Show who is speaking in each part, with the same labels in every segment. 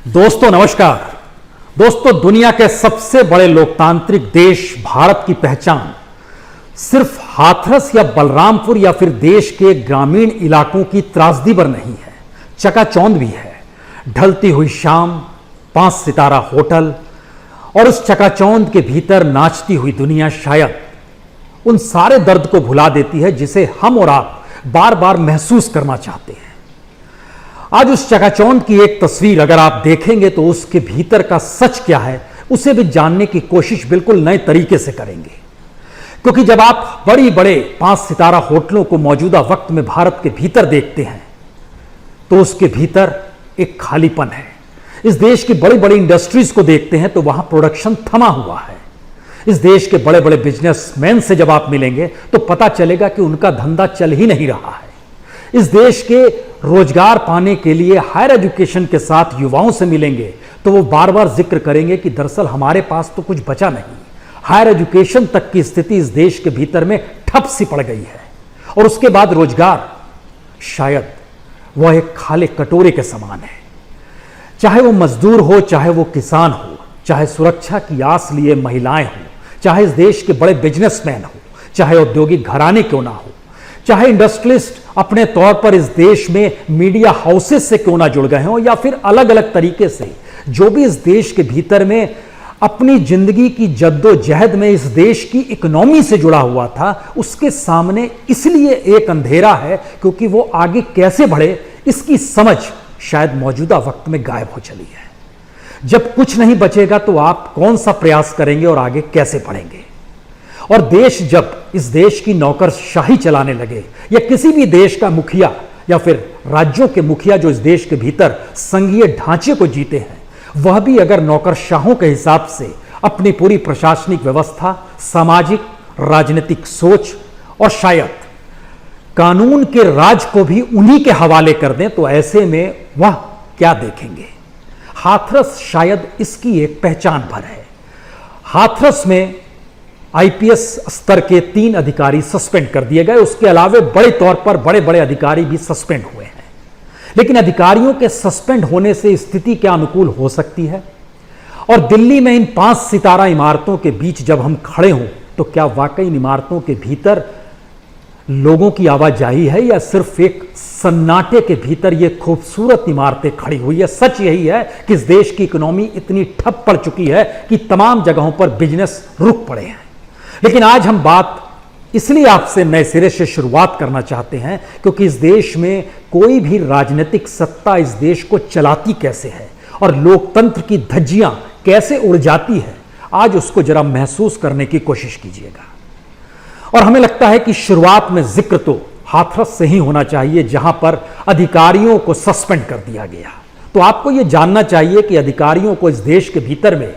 Speaker 1: दोस्तों नमस्कार। दोस्तों, दुनिया के सबसे बड़े लोकतांत्रिक देश भारत की पहचान सिर्फ हाथरस या बलरामपुर या फिर देश के ग्रामीण इलाकों की त्रासदी पर नहीं है, चकाचौंध भी है। ढलती हुई शाम, 5 सितारा होटल और उस चकाचौंध के भीतर नाचती हुई दुनिया शायद उन सारे दर्द को भुला देती है जिसे हम और आप बार बार महसूस करना चाहते हैं। आज उस चकाचौंध की एक तस्वीर अगर आप देखेंगे तो उसके भीतर का सच क्या है उसे भी जानने की कोशिश बिल्कुल नए तरीके से करेंगे। क्योंकि जब आप बड़ी बड़े 5 सितारा होटलों को मौजूदा वक्त में भारत के भीतर देखते हैं तो उसके भीतर एक खालीपन है। इस देश की बड़ी बड़ी इंडस्ट्रीज को देखते हैं तो वहां प्रोडक्शन थमा हुआ है। इस देश के बड़े बड़े बिजनेसमैन से जब आप मिलेंगे तो पता चलेगा कि उनका धंधा चल ही नहीं रहा है। इस देश के रोजगार पाने के लिए हायर एजुकेशन के साथ युवाओं से मिलेंगे तो वो बार बार जिक्र करेंगे कि दरअसल हमारे पास तो कुछ बचा नहीं। हायर एजुकेशन तक की स्थिति इस देश के भीतर में ठप सी पड़ गई है। और उसके बाद रोजगार शायद वह एक खाली कटोरे के समान है। चाहे वो मजदूर हो, चाहे वो किसान हो, चाहे सुरक्षा की आस लिए महिलाएं हो, चाहे इस देश के बड़े बिजनेसमैन हो, चाहे औद्योगिक घराने क्यों ना हो, चाहे इंडस्ट्रियलिस्ट अपने तौर पर इस देश में मीडिया हाउसेस से क्यों ना जुड़ गए हों, या फिर अलग अलग तरीके से जो भी इस देश के भीतर में अपनी जिंदगी की जद्दोजहद में इस देश की इकोनॉमी से जुड़ा हुआ था, उसके सामने इसलिए एक अंधेरा है क्योंकि वो आगे कैसे बढ़े इसकी समझ शायद मौजूदा वक्त में गायब हो चली है। जब कुछ नहीं बचेगा तो आप कौन सा प्रयास करेंगे और आगे कैसे बढ़ेंगे? और देश जब इस देश की नौकरशाही चलाने लगे या किसी भी देश का मुखिया या फिर राज्यों के मुखिया जो इस देश के भीतर संघीय ढांचे को जीते हैं, वह भी अगर नौकरशाहों के हिसाब से अपनी पूरी प्रशासनिक व्यवस्था, सामाजिक राजनीतिक सोच और शायद कानून के राज को भी उन्हीं के हवाले कर दें तो ऐसे में वह क्या देखेंगे? हाथरस शायद इसकी एक पहचान भर है। हाथरस में आईपीएस स्तर के 3 अधिकारी सस्पेंड कर दिए गए। उसके अलावे बड़े तौर पर बड़े बड़े अधिकारी भी सस्पेंड हुए हैं। लेकिन अधिकारियों के सस्पेंड होने से स्थिति क्या अनुकूल हो सकती है? और दिल्ली में इन 5 सितारा इमारतों के बीच जब हम खड़े हों तो क्या वाकई इन इमारतों के भीतर लोगों की आवाजाही है या सिर्फ एक सन्नाटे के भीतर ये खूबसूरत इमारतें खड़ी हुई है? सच यही है कि इस देश की इकोनॉमी इतनी ठप पड़ चुकी है कि तमाम जगहों पर बिजनेस रुक पड़े हैं। लेकिन आज हम बात इसलिए आपसे नए सिरे से शुरुआत करना चाहते हैं क्योंकि इस देश में कोई भी राजनीतिक सत्ता इस देश को चलाती कैसे है और लोकतंत्र की धज्जियां कैसे उड़ जाती है, आज उसको जरा महसूस करने की कोशिश कीजिएगा। और हमें लगता है कि शुरुआत में जिक्र तो हाथरस से ही होना चाहिए जहां पर अधिकारियों को सस्पेंड कर दिया गया। तो आपको यह जानना चाहिए कि अधिकारियों को इस देश के भीतर में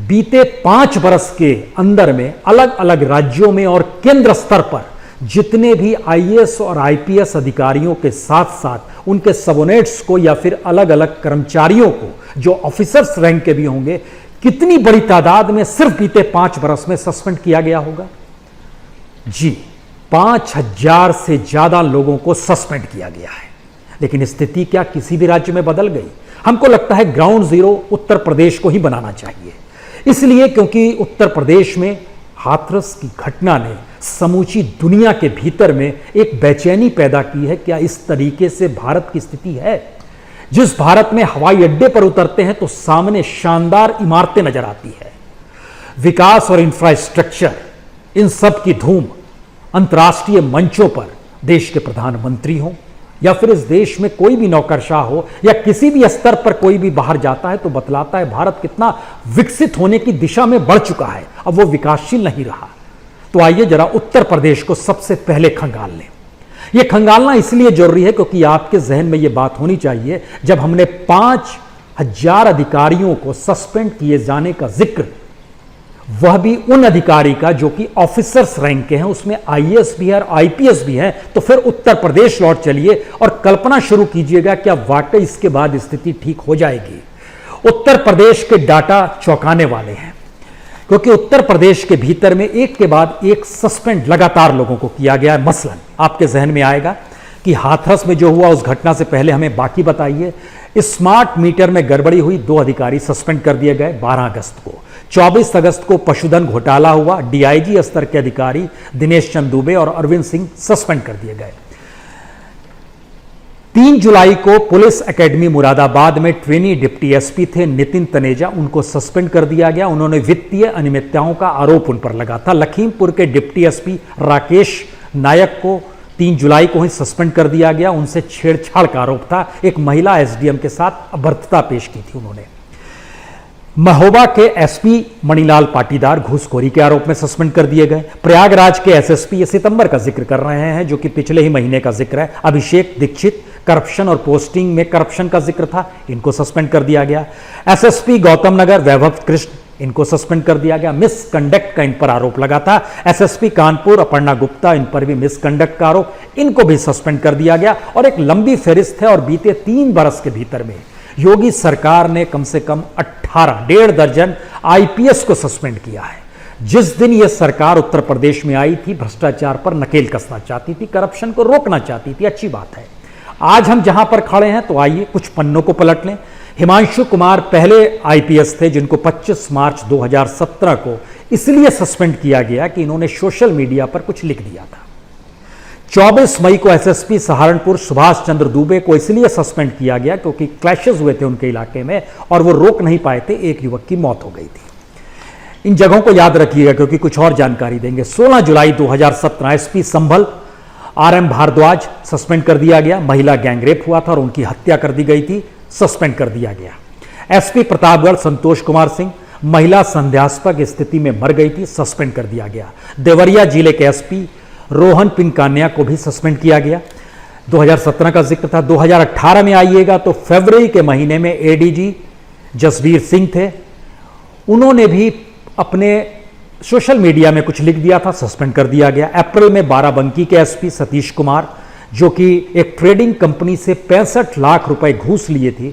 Speaker 1: बीते 5 बरस के अंदर में अलग अलग राज्यों में और केंद्र स्तर पर जितने भी आईएएस और आईपीएस अधिकारियों के साथ साथ उनके सबोर्डिनेट्स को या फिर अलग अलग कर्मचारियों को जो ऑफिसर्स रैंक के भी होंगे, कितनी बड़ी तादाद में सिर्फ बीते 5 बरस में सस्पेंड किया गया होगा? जी, 5000 से ज्यादा लोगों को सस्पेंड किया गया है। लेकिन स्थिति क्या किसी भी राज्य में बदल गई? हमको लगता है ग्राउंड जीरो उत्तर प्रदेश को ही बनाना चाहिए। इसलिए क्योंकि उत्तर प्रदेश में हाथरस की घटना ने समूची दुनिया के भीतर में एक बेचैनी पैदा की है। क्या इस तरीके से भारत की स्थिति है? जिस भारत में हवाई अड्डे पर उतरते हैं तो सामने शानदार इमारतें नजर आती है, विकास और इंफ्रास्ट्रक्चर, इन सब की धूम अंतर्राष्ट्रीय मंचों पर देश के प्रधानमंत्री हों या फिर इस देश में कोई भी नौकरशाह हो या किसी भी स्तर पर कोई भी बाहर जाता है तो बतलाता है भारत कितना विकसित होने की दिशा में बढ़ चुका है, अब वो विकासशील नहीं रहा। तो आइए जरा उत्तर प्रदेश को सबसे पहले खंगाल लें। यह खंगालना इसलिए जरूरी है क्योंकि आपके जहन में यह बात होनी चाहिए, जब हमने 5000 अधिकारियों को सस्पेंड किए जाने का जिक्र, वह भी उन अधिकारी का जो कि ऑफिसर्स रैंक के हैं, उसमें आईएएस भी है और आईपीएस भी है, तो फिर उत्तर प्रदेश लौट चलिए और कल्पना शुरू कीजिएगा क्या वाकई इसके बाद स्थिति ठीक हो जाएगी। उत्तर प्रदेश के डाटा चौंकाने वाले हैं क्योंकि उत्तर प्रदेश के भीतर में एक के बाद एक सस्पेंड लगातार लोगों को किया गया है। मसलन आपके जहन में आएगा कि हाथरस में जो हुआ उस घटना से पहले हमें बाकी बताइए। स्मार्ट मीटर में गड़बड़ी हुई, 2 अधिकारी सस्पेंड कर दिए गए 12 अगस्त को। 24 अगस्त को पशुधन घोटाला हुआ, डीआईजी स्तर के अधिकारी दिनेश चंद दुबे और अरविंद सिंह सस्पेंड कर दिए गए। 3 जुलाई को पुलिस एकेडमी मुरादाबाद में ट्रेनी डिप्टी एसपी थे नितिन तनेजा, उनको सस्पेंड कर दिया गया। उन्होंने वित्तीय अनियमितताओं का आरोप उन पर लगा था। लखीमपुर के डिप्टी एसपी राकेश नायक को 3 जुलाई को ही सस्पेंड कर दिया गया। उनसे छेड़छाड़ का आरोप था। एक महिला एसडीएम के साथ अभद्रता पेश की थी उन्होंने। महोबा के एसपी मणिलाल पाटीदार घूसखोरी के आरोप में सस्पेंड कर दिए गए। प्रयागराज के एसएसपी, ये सितंबर का जिक्र कर रहे हैं जो कि पिछले ही महीने का जिक्र है, अभिषेक दीक्षित, करप्शन और पोस्टिंग में करप्शन का जिक्र था, इनको सस्पेंड कर दिया गया। एसएसपी गौतम नगर वैभव कृष्ण, इनको सस्पेंड कर दिया गया। मिसकंडक्ट का इन पर आरोप लगा था। एसएसपी कानपुर अपर्णा गुप्ता, इन पर भी मिसकंडक्ट का आरोप, इनको भी सस्पेंड कर दिया गया। और एक लंबी फहरिस्त है और बीते 3 बरस के भीतर में योगी सरकार ने कम से कम 18, 1.5 दर्जन आईपीएस को सस्पेंड किया है। जिस दिन यह सरकार उत्तर प्रदेश में आई थी, भ्रष्टाचार पर नकेल कसना चाहती थी, करप्शन को रोकना चाहती थी, अच्छी बात है। आज हम जहां पर खड़े हैं तो आइए कुछ पन्नों को पलट लें। हिमांशु कुमार पहले आईपीएस थे जिनको 25 मार्च 2017 को इसलिए सस्पेंड किया गया कि इन्होंने सोशल मीडिया पर कुछ लिख दिया था। 24 मई को एसएसपी सहारनपुर सुभाष चंद्र दुबे को इसलिए सस्पेंड किया गया क्योंकि क्लैशेस हुए थे उनके इलाके में और वो रोक नहीं पाए थे, एक युवक की मौत हो गई थी। इन जगहों को याद रखिएगा क्योंकि कुछ और जानकारी देंगे। 16 जुलाई 2017 एसपी संभल आरएम भारद्वाज सस्पेंड कर दिया गया। महिला गैंगरेप हुआ था और उनकी हत्या कर दी गई थी, सस्पेंड कर दिया गया। एसपी प्रतापगढ़ संतोष कुमार सिंह, महिला संध्यास्पद स्थिति में मर गई थी, सस्पेंड कर दिया गया। देवरिया जिले के एसपी रोहन पिंकान्या को भी सस्पेंड किया गया। 2017 का जिक्र था। 2018 में आइएगा तो फरवरी के महीने में एडीजी जसवीर सिंह थे, उन्होंने भी अपने सोशल मीडिया में कुछ लिख दिया था, सस्पेंड कर दिया गया। अप्रैल में बाराबंकी के एसपी सतीश कुमार जो कि एक ट्रेडिंग कंपनी से 65 लाख रुपए घूस लिए थे,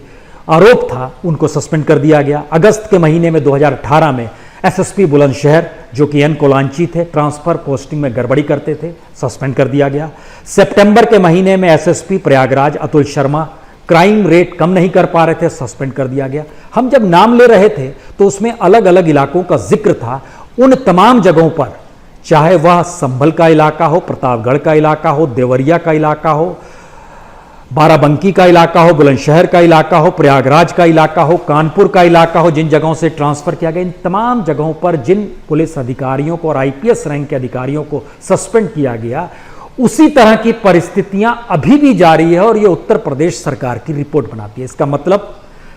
Speaker 1: आरोप था, उनको सस्पेंड कर दिया गया। अगस्त के महीने में 2018 में एसएसपी बुलंदशहर जो कि एन कोलांची थे, ट्रांसफर पोस्टिंग में गड़बड़ी करते थे, सस्पेंड कर दिया गया। सितंबर के महीने में SSP Prayagraj Atul Sharma crime rate कम नहीं कर पा रहे थे, सस्पेंड कर दिया गया। हम जब नाम ले रहे थे तो उसमें अलग अलग इलाकों का जिक्र था। उन तमाम जगहों पर, चाहे वह संभल का इलाका हो, प्रतापगढ़ का इलाका हो, देवरिया का इलाका हो, बाराबंकी का इलाका हो, बुलंदशहर का इलाका हो, प्रयागराज का इलाका हो, कानपुर का इलाका हो, जिन जगहों से ट्रांसफर किया गया, इन तमाम जगहों पर जिन पुलिस अधिकारियों को और आईपीएस रैंक के अधिकारियों को सस्पेंड किया गया, उसी तरह की परिस्थितियां अभी भी जारी है और यह उत्तर प्रदेश सरकार की रिपोर्ट बनाती है। इसका मतलब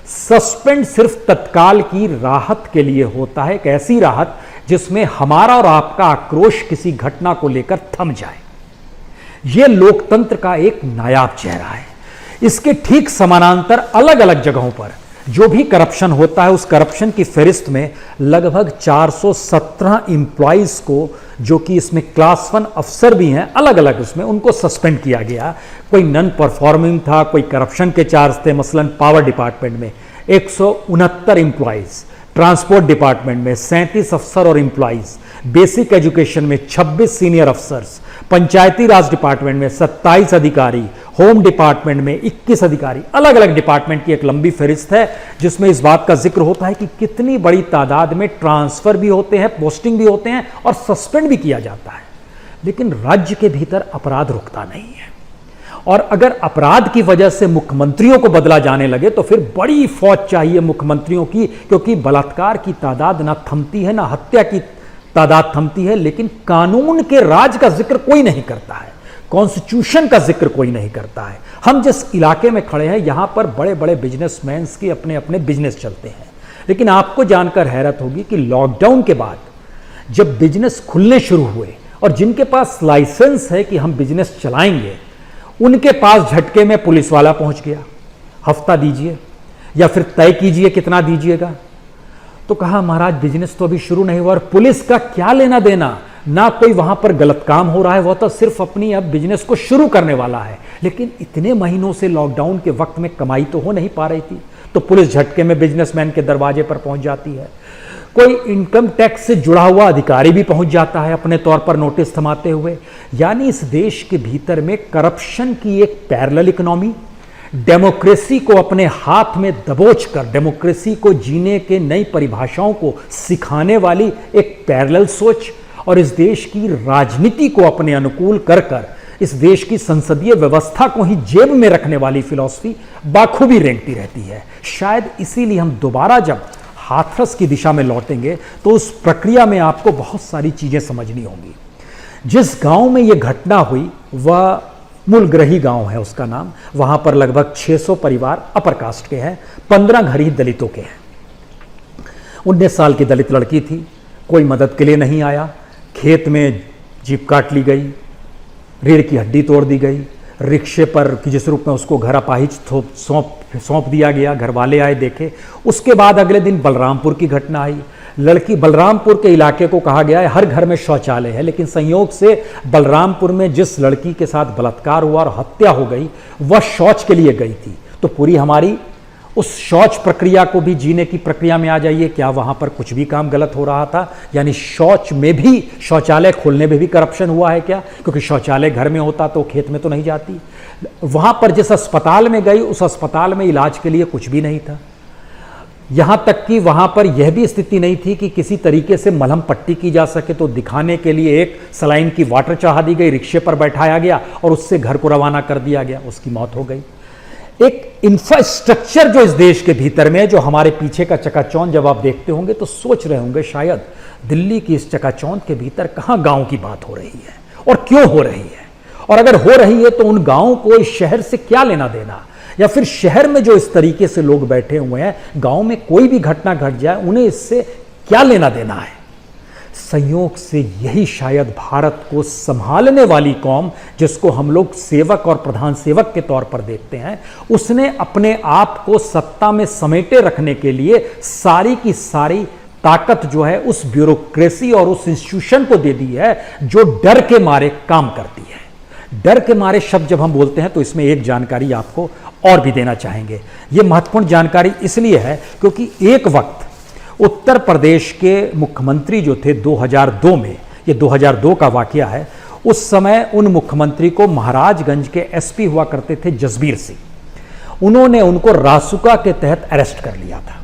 Speaker 1: सस्पेंड सिर्फ तत्काल की राहत के लिए होता है, एक ऐसी राहत जिसमें हमारा और आपका आक्रोश किसी घटना को लेकर थम जाए। यह लोकतंत्र का एक नायाब चेहरा है। इसके ठीक समानांतर अलग अलग जगहों पर जो भी करप्शन होता है, उस करप्शन की फहरिस्त में लगभग 417 इंप्लॉइज को, जो कि इसमें क्लास 1 अफसर भी हैं, अलग अलग उसमें उनको सस्पेंड किया गया। कोई नॉन परफॉर्मिंग था, कोई करप्शन के चार्ज थे। मसलन पावर डिपार्टमेंट में 169 इंप्लॉइज, ट्रांसपोर्ट डिपार्टमेंट में 37 अफसर और इंप्लॉइज, बेसिक एजुकेशन में 26 सीनियर अफसर्स, पंचायती राज डिपार्टमेंट में 27 अधिकारी, होम डिपार्टमेंट में 21 अधिकारी। अलग अलग डिपार्टमेंट की एक लंबी फहरिस्त है जिसमें इस बात का जिक्र होता है कि कितनी बड़ी तादाद में ट्रांसफर भी होते हैं, पोस्टिंग भी होते हैं और सस्पेंड भी किया जाता है। लेकिन राज्य के भीतर अपराध रुकता नहीं है और अगर अपराध की वजह से मुख्यमंत्रियों को बदला जाने लगे तो फिर बड़ी फौज चाहिए मुख्यमंत्रियों की, क्योंकि बलात्कार की तादाद ना थमती है, ना हत्या की तादाद थमती है, लेकिन कानून के राज का जिक्र कोई नहीं करता है, कॉन्स्टिट्यूशन का जिक्र कोई नहीं करता है। हम जिस इलाके में खड़े हैं यहां पर बड़े बड़े बिजनेसमैन के अपने अपने बिजनेस चलते हैं, लेकिन आपको जानकर हैरत होगी कि लॉकडाउन के बाद जब बिजनेस खुलने शुरू हुए और जिनके पास लाइसेंस है कि हम बिजनेस चलाएंगे, उनके पास झटके में पुलिस वाला पहुंच गया, हफ्ता दीजिए या फिर तय कीजिए कितना दीजिएगा। तो कहा महाराज बिजनेस तो अभी शुरू नहीं हुआ और पुलिस का क्या लेना देना, ना कोई वहां पर गलत काम हो रहा है, वह तो सिर्फ अपनी अब बिजनेस को शुरू करने वाला है। लेकिन इतने महीनों से लॉकडाउन के वक्त में कमाई तो हो नहीं पा रही थी, तो पुलिस झटके में बिजनेसमैन के दरवाजे पर पहुंच जाती है। कोई इनकम टैक्स से जुड़ा हुआ अधिकारी भी पहुंच जाता है अपने तौर पर नोटिस थमाते हुए। यानी इस देश के भीतर में करप्शन की एक पैरेलल इकोनॉमी, डेमोक्रेसी को अपने हाथ में दबोच कर डेमोक्रेसी को जीने के नई परिभाषाओं को सिखाने वाली एक पैरेलल सोच, और इस देश की राजनीति को अपने अनुकूल कर कर इस देश की संसदीय व्यवस्था को ही जेब में रखने वाली फिलॉसफी बाखूबी रेंगती रहती है। शायद इसीलिए हम दोबारा जब हाथरस की दिशा में लौटेंगे तो उस प्रक्रिया में आपको बहुत सारी चीजें समझनी होंगी। जिस गांव में यह घटना हुई वह मूलग्रही गांव है, उसका नाम। वहां पर लगभग 600 परिवार अपर कास्ट के हैं, 15 घर ही दलितों के हैं। 19 साल की दलित लड़की थी, कोई मदद के लिए नहीं आया। खेत में जीप काट ली गई, रीढ़ की हड्डी तोड़ दी गई, रिक्शे पर जिस रूप में उसको घर अपाहिज सौंप दिया गया। घर वाले आए, देखे। उसके बाद अगले दिन बलरामपुर की घटना आई। लड़की, बलरामपुर के इलाके को कहा गया है हर घर में शौचालय है, लेकिन संयोग से बलरामपुर में जिस लड़की के साथ बलात्कार हुआ और हत्या हो गई वह शौच के लिए गई थी। तो पूरी हमारी उस शौच प्रक्रिया को भी जीने की प्रक्रिया में आ जाइए। क्या वहां पर कुछ भी काम गलत हो रहा था? यानी शौच में भी, शौचालय खोलने में भी करप्शन हुआ है क्या? क्योंकि शौचालय घर में होता तो खेत में तो नहीं जाती। वहां पर जिस अस्पताल में गई उस अस्पताल में इलाज के लिए कुछ भी नहीं था। यहां तक कि वहां पर यह भी स्थिति नहीं थी कि किसी तरीके से मलहम पट्टी की जा सके, तो दिखाने के लिए एक सलाइन की वाटर चढ़ा दी गई, रिक्शे पर बैठाया गया और उससे घर को रवाना कर दिया गया। उसकी मौत हो गई। एक इंफ्रास्ट्रक्चर जो इस देश के भीतर में है, जो हमारे पीछे का चकाचौंध जब आप देखते होंगे तो सोच रहे होंगे शायद दिल्ली की इस चकाचौंध के भीतर कहां गांव की बात हो रही है और क्यों हो रही है, और अगर हो रही है तो उन गांवों को इस शहर से क्या लेना देना, या फिर शहर में जो इस तरीके से लोग बैठे हुए हैं, गांव में कोई भी घटना घट जाए उन्हें इससे क्या लेना देना है। संयोग से यही शायद भारत को संभालने वाली कौम, जिसको हम लोग सेवक और प्रधान सेवक के तौर पर देखते हैं, उसने अपने आप को सत्ता में समेटे रखने के लिए सारी की सारी ताकत जो है उस ब्यूरोक्रेसी और उस इंस्टीट्यूशन को दे दी है जो डर के मारे काम करती है। डर के मारे शब्द जब हम बोलते हैं तो इसमें एक जानकारी आपको और भी देना चाहेंगे। यह महत्वपूर्ण जानकारी इसलिए है क्योंकि एक वक्त उत्तर प्रदेश के मुख्यमंत्री जो थे 2002 में, ये 2002 का वाकया है, उस समय उन मुख्यमंत्री को महाराजगंज के एसपी हुआ करते थे जसबीर सिंह। उन्होंने उनको रासुका के तहत अरेस्ट कर लिया था।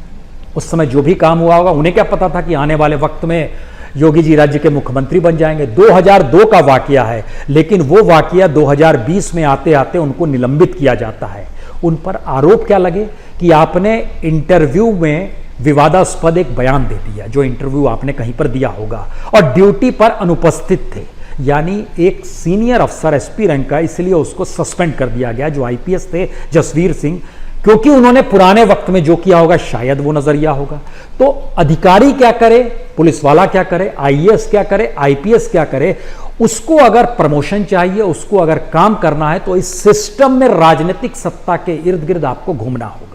Speaker 1: उस समय जो भी काम हुआ होगा, उन्हें क्या पता था कि आने वाले वक्त में योगी जी राज्य के मुख्यमंत्री बन जाएंगे। 2002 का वाकया है, लेकिन वो वाकया 2020 में आते आते उनको निलंबित किया जाता है। उन पर आरोप क्या लगे कि आपने इंटरव्यू में विवादास्पद एक बयान दे दिया, जो इंटरव्यू आपने कहीं पर दिया होगा, और ड्यूटी पर अनुपस्थित थे। यानी एक सीनियर अफसर एसपी रैंक का, इसलिए उसको सस्पेंड कर दिया गया, जो आईपीएस थे जसवीर सिंह, क्योंकि उन्होंने पुराने वक्त में जो किया होगा शायद वो नजरिया होगा। तो अधिकारी क्या करे, पुलिस वाला क्या करे, आईएएस क्या करे, आईपीएस क्या करे, उसको अगर प्रमोशन चाहिए, उसको अगर काम करना है तो इस सिस्टम में राजनीतिक सत्ता के इर्द गिर्द आपको घूमना होगा।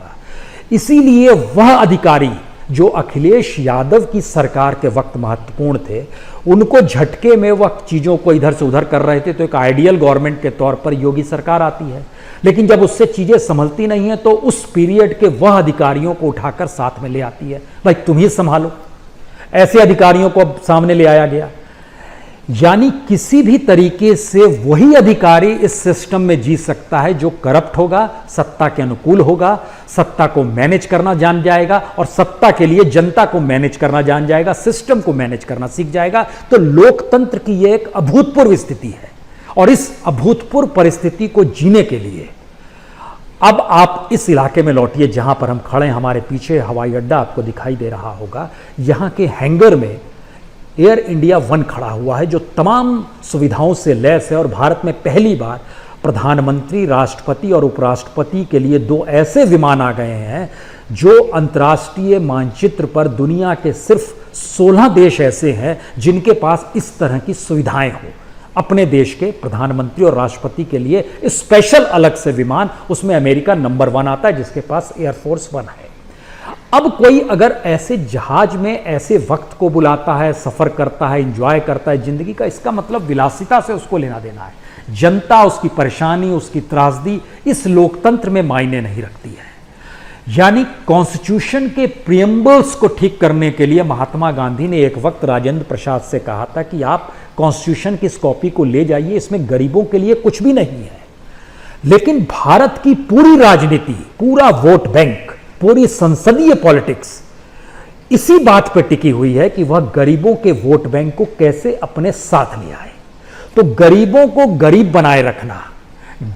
Speaker 1: इसीलिए वह अधिकारी जो अखिलेश यादव की सरकार के वक्त महत्वपूर्ण थे, उनको झटके में वह चीजों को इधर से उधर कर रहे थे, तो एक आइडियल गवर्नमेंट के तौर पर योगी सरकार आती है। लेकिन जब उससे चीजें संभलती नहीं है तो उस पीरियड के वह अधिकारियों को उठाकर साथ में ले आती है, भाई तुम ही संभालो। ऐसे अधिकारियों को अब सामने ले आया गया। यानी किसी भी तरीके से वही अधिकारी इस सिस्टम में जी सकता है जो करप्ट होगा, सत्ता के अनुकूल होगा, सत्ता को मैनेज करना जान जाएगा और सत्ता के लिए जनता को मैनेज करना जान जाएगा, सिस्टम को मैनेज करना सीख जाएगा। तो लोकतंत्र की यह एक अभूतपूर्व स्थिति है, और इस अभूतपूर्व परिस्थिति को जीने के लिए अब आप इस इलाके में लौटिए जहां पर हम खड़े हैं। हमारे पीछे हवाई अड्डा आपको दिखाई दे रहा होगा। यहां के हैंगर में एयर इंडिया 1 खड़ा हुआ है, जो तमाम सुविधाओं से लैस है, और भारत में पहली बार प्रधानमंत्री, राष्ट्रपति और उपराष्ट्रपति के लिए 2 ऐसे विमान आ गए हैं जो अंतर्राष्ट्रीय मानचित्र पर दुनिया के सिर्फ 16 देश ऐसे हैं जिनके पास इस तरह की सुविधाएं हो। अपने देश के प्रधानमंत्री और राष्ट्रपति के लिए स्पेशल अलग से विमान, उसमें अमेरिका नंबर 1 आता है जिसके पास एयरफोर्स 1 है। अब कोई अगर ऐसे जहाज में ऐसे वक्त को बुलाता है, सफर करता है, एंजॉय करता है जिंदगी का, इसका मतलब विलासिता से उसको लेना देना है। जनता, उसकी परेशानी, उसकी त्रासदी इस लोकतंत्र में मायने नहीं रखती है। यानी कॉन्स्टिट्यूशन के प्रियम्बल्स को ठीक करने के लिए महात्मा गांधी ने एक वक्त राजेंद्र प्रसाद से कहा था कि आप कॉन्स्टिट्यूशन की इस कॉपी को ले जाइए, इसमें गरीबों के लिए कुछ भी नहीं है। लेकिन भारत की पूरी राजनीति, पूरा वोट बैंक, पूरी संसदीय पॉलिटिक्स इसी बात पर टिकी हुई है कि वह गरीबों के वोट बैंक को कैसे अपने साथ ले आए। तो गरीबों को गरीब बनाए रखना,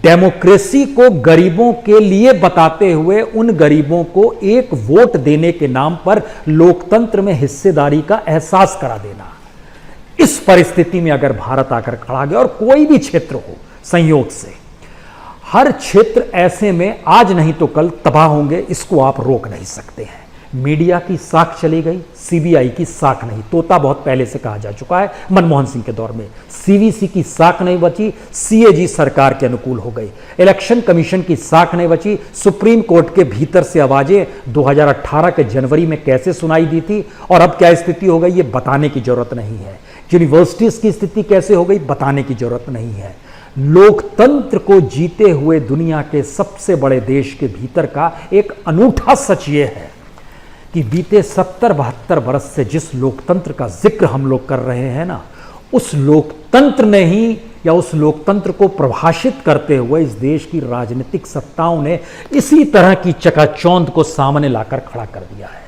Speaker 1: डेमोक्रेसी को गरीबों के लिए बताते हुए उन गरीबों को एक वोट देने के नाम पर लोकतंत्र में हिस्सेदारी का एहसास करा देना, इस परिस्थिति में अगर भारत आकर खड़ा गया, और कोई भी क्षेत्र हो, संयोग से हर क्षेत्र ऐसे में आज नहीं तो कल तबाह होंगे, इसको आप रोक नहीं सकते हैं। मीडिया की साख चली गई, सीबीआई की साख नहीं। तोता बहुत पहले से कहा जा चुका है, मनमोहन सिंह के दौर में। सीवीसी की साख नहीं बची, सीएजी सरकार के अनुकूल हो गई। इलेक्शन कमीशन की साख नहीं बची, सुप्रीम कोर्ट के भीतर से आवाजें 2018 के जनवरी में कैसे सुनाई दी थी और अब क्या स्थिति हो गई, ये बताने की जरूरत नहीं है। यूनिवर्सिटीज की स्थिति कैसे हो गई, बताने की जरूरत नहीं है। लोकतंत्र को जीते हुए दुनिया के सबसे बड़े देश के भीतर का एक अनूठा सच ये है कि बीते 70-72 बरस से जिस लोकतंत्र का जिक्र हम लोग कर रहे हैं ना, उस लोकतंत्र ने ही, या उस लोकतंत्र को प्रभाषित करते हुए इस देश की राजनीतिक सत्ताओं ने इसी तरह की चकाचौंध को सामने लाकर खड़ा कर दिया है।